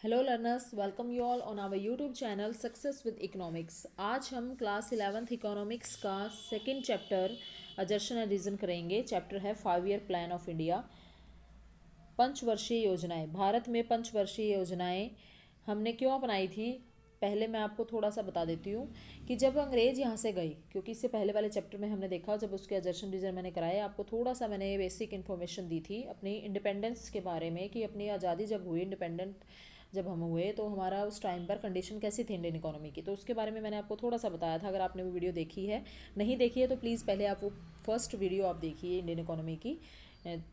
Hello learners, welcome you all on our YouTube channel success with economics. आज हम class 11th economics का second chapter assertion and reason करेंगे। Chapter है 5 year plan of India. पंचवर्षीय योजनाएं। भारत में पंचवर्षीय योजनाएं हमने क्यों अपनाई थी, पहले मैं आपको थोड़ा सा बता देती हूँ कि जब अंग्रेज़ यहाँ से गए, क्योंकि इससे पहले वाले चैप्टर में हमने देखा, जब उसके अजर्शन रीजन मैंने कराया, आपको थोड़ा सा मैंने बेसिक इन्फॉर्मेशन दी थी अपनी इंडिपेंडेंस के बारे में कि अपनी आज़ादी जब हुई, इंडिपेंडेंट जब हम हुए तो हमारा उस टाइम पर कंडीशन कैसी थी इंडियन इकोनॉमी की, तो उसके बारे में मैंने आपको थोड़ा सा बताया था। अगर आपने वो वीडियो देखी है, नहीं देखी है तो प्लीज़ पहले आप वो फर्स्ट वीडियो आप देखिए इंडियन इकोनॉमी की,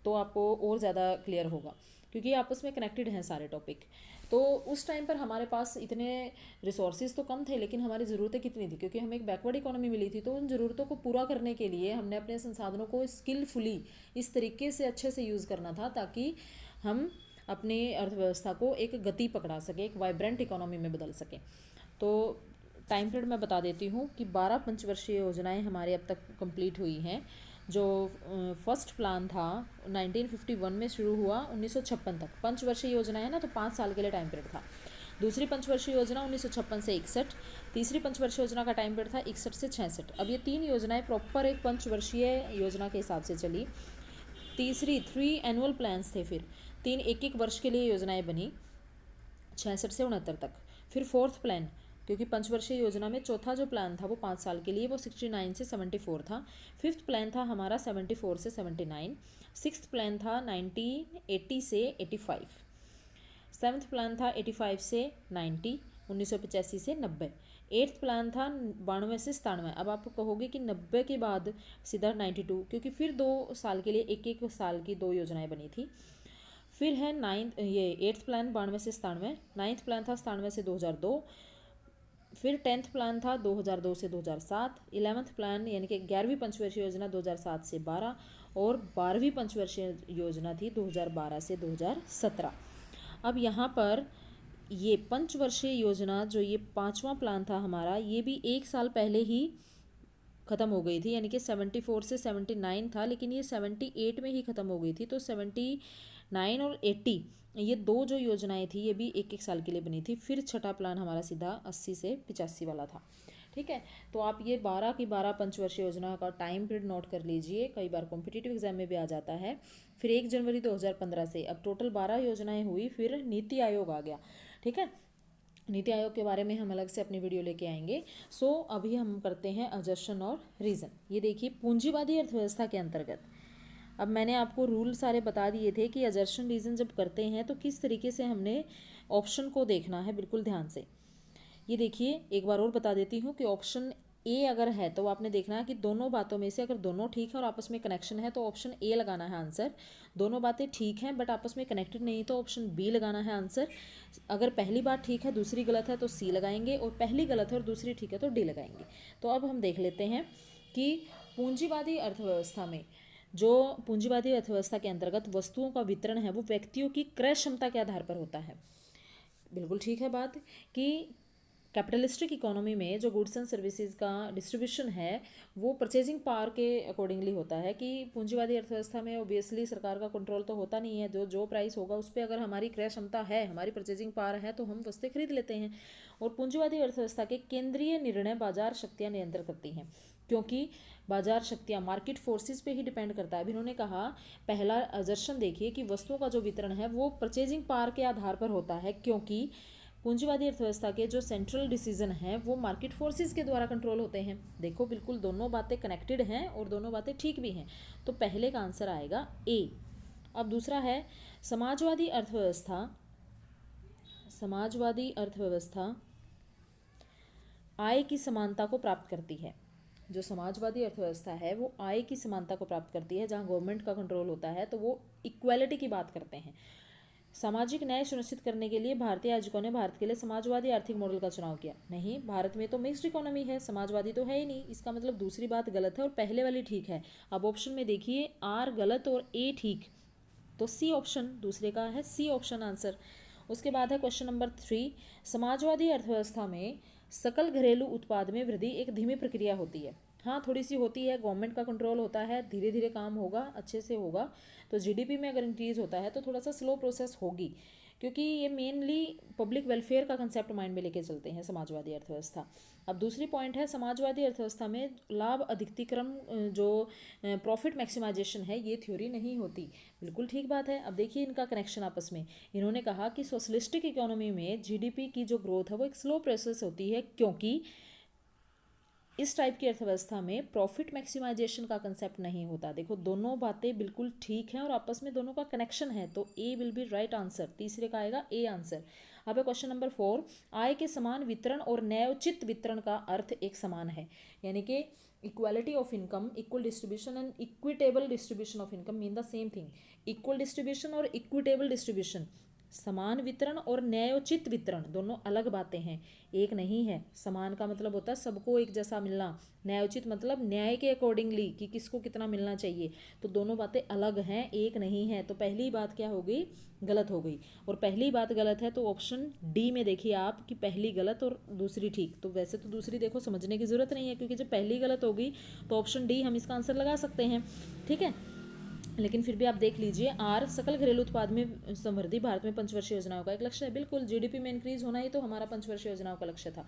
तो आपको और ज़्यादा क्लियर होगा, क्योंकि आपस में कनेक्टेड हैं सारे टॉपिक। तो उस टाइम पर हमारे पास इतने रिसोर्सेज तो कम थे, लेकिन हमारी ज़रूरतें कितनी थी, क्योंकि हमें एक बैकवर्ड इकोनॉमी मिली थी। तो उन ज़रूरतों को पूरा करने के लिए हमने अपने संसाधनों को स्किलफुली इस तरीके से अच्छे से यूज़ करना था ताकि हम अपनी अर्थव्यवस्था को एक गति पकड़ा सके, एक वाइब्रेंट इकोनॉमी में बदल सके। तो टाइम पीरियड मैं बता देती हूँ कि 12 पंचवर्षीय योजनाएं हमारे अब तक कंप्लीट हुई हैं। जो फर्स्ट प्लान था 1951 में शुरू हुआ, 1956 तक पंचवर्षीय योजना है ना, तो 5 साल के लिए टाइम पीरियड था। दूसरी पंचवर्षीय योजना 1956 से 61, तीसरी पंचवर्षीय योजना का टाइम पीरियड था 61 से 66। अब ये तीन योजनाएं प्रॉपर एक पंचवर्षीय योजना के हिसाब से चली। तीसरी 3 एनुअल प्लान्स थे, फिर तीन एक एक वर्ष के लिए योजनाएं बनी 66 से 69 तक। फिर फोर्थ प्लान, क्योंकि पंचवर्षीय योजना में चौथा जो प्लान था वो 5 साल के लिए, वो 69 से 74 था। फिफ्थ प्लान था हमारा 74 से 79। सिक्स्थ प्लान था 1980 से 85। सेवन्थ प्लान था 85 से 90, 1985 से 90। एट्थ प्लान था 92 से 97। अब आप कहोगे कि 90 के बाद सीधा 92, क्योंकि फिर 2 साल के लिए एक एक साल की 2 योजनाएं बनी थी। फिर है एट्थ प्लान 92 से 97। नाइन्थ प्लान था 97 से 2002। फिर 10th प्लान था 2002 से 2007। 11th प्लान यानी कि 11वीं पंचवर्षीय योजना 2007 से 12, और 12वीं पंचवर्षीय योजना थी 2012 से 2017। अब यहाँ पर ये पंचवर्षीय योजना, जो ये 5वां प्लान था हमारा, ये भी 1 साल पहले ही ख़त्म हो गई थी, यानी कि 74 से 79 था, लेकिन ये 78 में ही ख़त्म हो गई थी। तो 79 और 80 ये 2 जो योजनाएं थी, ये भी एक एक साल के लिए बनी थी। फिर छठा प्लान हमारा सीधा 80 से 85 वाला था। ठीक है, तो आप ये 12 की 12 पंचवर्षीय योजना का टाइम पीरियड नोट कर लीजिए, कई बार कॉम्पिटिटिव एग्जाम में भी आ जाता है। फिर 1 जनवरी 2015 से अब टोटल 12 योजनाएं हुई। फिर नीति आयोग आ गया। ठीक है, नीति आयोग के बारे में हम अलग से अपनी वीडियो लेके आएंगे। अभी हम करते हैं अजर्शन और रीज़न। ये देखिए, पूंजीवादी अर्थव्यवस्था के अंतर्गत अब मैंने आपको रूल सारे बता दिए थे कि अजर्शन रीज़न जब करते हैं तो किस तरीके से हमने ऑप्शन को देखना है, बिल्कुल ध्यान से। ये देखिए, एक बार और बता देती हूँ कि ऑप्शन ए अगर है तो आपने देखना है कि दोनों बातों में से अगर दोनों ठीक है और आपस में कनेक्शन है तो ऑप्शन ए लगाना है आंसर। दोनों बातें ठीक हैं बट आपस में कनेक्टेड नहीं तो ऑप्शन बी लगाना है आंसर। अगर पहली बात ठीक है दूसरी गलत है तो सी लगाएंगे, और पहली गलत है और दूसरी ठीक है तो डी लगाएंगे। तो अब हम देख लेते हैं कि पूंजीवादी अर्थव्यवस्था में, जो पूंजीवादी अर्थव्यवस्था के अंतर्गत वस्तुओं का वितरण है वो व्यक्तियों की क्रय क्षमता के आधार पर होता है। बिल्कुल ठीक है बात कि कैपिटलिस्टिक इकोनॉमी में जो गुड्स एंड सर्विसेज का डिस्ट्रीब्यूशन है वो परचेजिंग पावर के अकॉर्डिंगली होता है। कि पूंजीवादी अर्थव्यवस्था में ओबियसली सरकार का कंट्रोल तो होता नहीं है, जो जो प्राइस होगा उस पर अगर हमारी क्रय क्षमता है, हमारी परचेजिंग पावर है, तो हम वस्तुएं खरीद लेते हैं। और पूंजीवादी अर्थव्यवस्था के केंद्रीय निर्णय बाजार शक्तियाँ नियंत्रित करती हैं, क्योंकि बाजार शक्तियाँ मार्केट फोर्सेस पे ही डिपेंड करता है। अभी इन्होंने कहा, पहला अजर्शन देखिए कि वस्तुओं का जो वितरण है वो परचेजिंग पावर के आधार पर होता है, क्योंकि पूंजीवादी अर्थव्यवस्था के जो सेंट्रल डिसीजन हैं वो मार्केट फोर्सेस के द्वारा कंट्रोल होते हैं। देखो, बिल्कुल दोनों बातें कनेक्टेड हैं और दोनों बातें ठीक भी हैं। तो पहले का आंसर आएगा ए। अब दूसरा है समाजवादी अर्थव्यवस्था। समाजवादी अर्थव्यवस्था आय की समानता को प्राप्त करती है। जो समाजवादी अर्थव्यवस्था है वो आय की समानता को प्राप्त करती है। जहाँ गवर्नमेंट का कंट्रोल होता है तो वो इक्वालिटी की बात करते हैं। सामाजिक न्याय सुनिश्चित करने के लिए भारतीय आयोजकों ने भारत के लिए समाजवादी आर्थिक मॉडल का चुनाव किया। नहीं, भारत में तो मिक्स्ड इकोनॉमी है, समाजवादी तो है ही नहीं। इसका मतलब दूसरी बात गलत है और पहले वाली ठीक है। अब ऑप्शन में देखिए, आर गलत और ए ठीक, तो सी ऑप्शन दूसरे का है, सी ऑप्शन आंसर। उसके बाद है क्वेश्चन नंबर 3। समाजवादी अर्थव्यवस्था में सकल घरेलू उत्पाद में वृद्धि एक धीमी प्रक्रिया होती है। हाँ, थोड़ी सी होती है, गवर्नमेंट का कंट्रोल होता है, धीरे धीरे काम होगा, अच्छे से होगा। तो जीडीपी में अगर इंक्रीज होता है तो थोड़ा सा स्लो प्रोसेस होगी, क्योंकि ये मेनली पब्लिक वेलफेयर का कंसेप्ट माइंड में लेके चलते हैं समाजवादी अर्थव्यवस्था। अब दूसरी पॉइंट है समाजवादी अर्थव्यवस्था में लाभ अधिकतिक्रम जो प्रॉफिट मैक्सिमाइजेशन है ये थ्योरी नहीं होती। बिल्कुल ठीक बात है। अब देखिए इनका कनेक्शन आपस में। इन्होंने कहा कि सोशलिस्टिक इकोनॉमी में जीडीपी की जो ग्रोथ है वो एक स्लो प्रोसेस होती है, क्योंकि इस टाइप की अर्थव्यवस्था में प्रॉफिट मैक्सिमाइजेशन का कंसेप्ट नहीं होता। देखो दोनों बातें बिल्कुल ठीक हैं और आपस में दोनों का कनेक्शन है, तो ए विल बी राइट आंसर। तीसरे का आएगा ए आंसर। अब है क्वेश्चन नंबर 4, आय के समान वितरण और न्यायोचित वितरण का अर्थ एक समान है, यानी कि equality of income, equal distribution and equitable distribution of income mean the same thing. Equal distribution और इक्विटेबल डिस्ट्रीब्यूशन, समान वितरण और न्यायोचित वितरण दोनों अलग बातें हैं, एक नहीं है। समान का मतलब होता है सबको एक जैसा मिलना, न्यायोचित मतलब न्याय के अकॉर्डिंगली कि किसको कितना मिलना चाहिए, तो दोनों बातें अलग हैं, एक नहीं है। तो पहली बात क्या हो गई, गलत हो गई। और पहली बात गलत है तो ऑप्शन डी में देखिए आप कि पहली गलत और दूसरी ठीक। तो वैसे तो दूसरी देखो समझने की ज़रूरत नहीं है, क्योंकि जब पहली गलत होगी तो ऑप्शन डी हम इसका आंसर लगा सकते हैं, ठीक है। लेकिन फिर भी आप देख लीजिए, आर सकल घरेलू उत्पाद में समृद्धि भारत में पंचवर्षीय योजनाओं का एक लक्ष्य है। बिल्कुल, जीडीपी में इंक्रीज होना ही तो हमारा पंचवर्षीय योजनाओं का लक्ष्य था।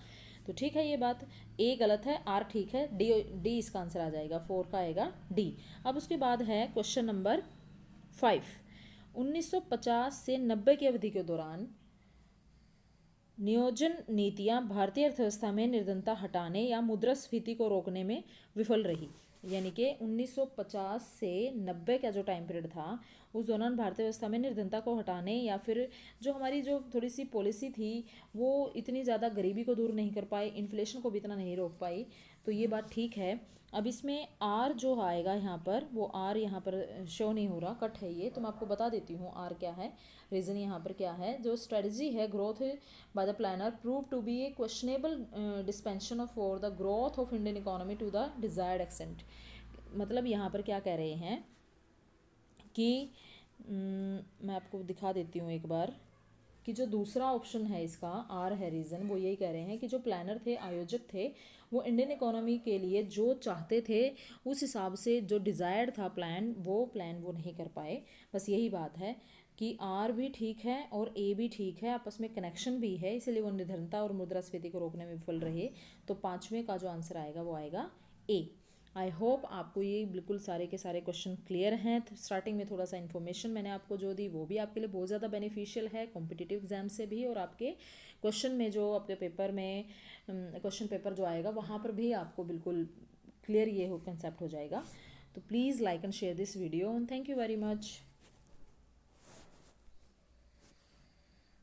तो ठीक है, ये बात ए गलत है, आर ठीक है, डी डी इसका आंसर आ जाएगा, 4 का आएगा डी। अब उसके बाद है क्वेश्चन नंबर 5, 1950 से 90 की अवधि के दौरान नियोजन नीतियां भारतीय अर्थव्यवस्था में निर्धनता हटाने या मुद्रास्फीति को रोकने में विफल रही। यानी कि 1950 से 90 का जो टाइम पीरियड था उस दौरान भारतीय व्यवस्था में निर्धनता को हटाने या फिर जो हमारी जो थोड़ी सी पॉलिसी थी वो इतनी ज़्यादा गरीबी को दूर नहीं कर पाई, इन्फ्लेशन को भी इतना नहीं रोक पाई। तो ये बात ठीक है। अब इसमें आर जो आएगा यहाँ पर, वो आर यहाँ पर शो नहीं हो रहा, कट है ये, तो मैं आपको बता देती हूँ आर क्या है। रीज़न यहाँ पर क्या है, जो स्ट्रेटजी है growth by the planner prove to be a questionable dispensation of for the growth of Indian economy to the desired extent. मतलब यहाँ पर क्या कह रहे हैं कि मैं आपको दिखा देती हूँ एक बार कि जो दूसरा ऑप्शन है इसका आर है रीज़न, वो यही कह रहे हैं कि जो प्लानर थे, आयोजक थे, वो इंडियन इकोनॉमी के लिए जो चाहते थे उस हिसाब से जो डिज़ायर्ड था प्लान वो नहीं कर पाए। बस यही बात है कि आर भी ठीक है और ए भी ठीक है, आपस में कनेक्शन भी है, इसलिए वो निर्धनता और मुद्रास्फीति को रोकने में विफल रहे। तो 5वें का जो आंसर आएगा वो आएगा ए। आई होप आपको ये बिल्कुल सारे के सारे क्वेश्चन क्लियर हैं। तो स्टार्टिंग में थोड़ा सा इन्फॉर्मेशन मैंने आपको जो दी वो भी आपके लिए बहुत ज़्यादा बेनिफिशियल है कॉम्पिटिटिव एग्जाम से भी, और आपके क्वेश्चन में जो आपके पेपर में क्वेश्चन पेपर जो आएगा वहाँ पर भी आपको बिल्कुल क्लियर ये हो कंसेप्ट हो जाएगा। तो please like and share this video and thank you very much.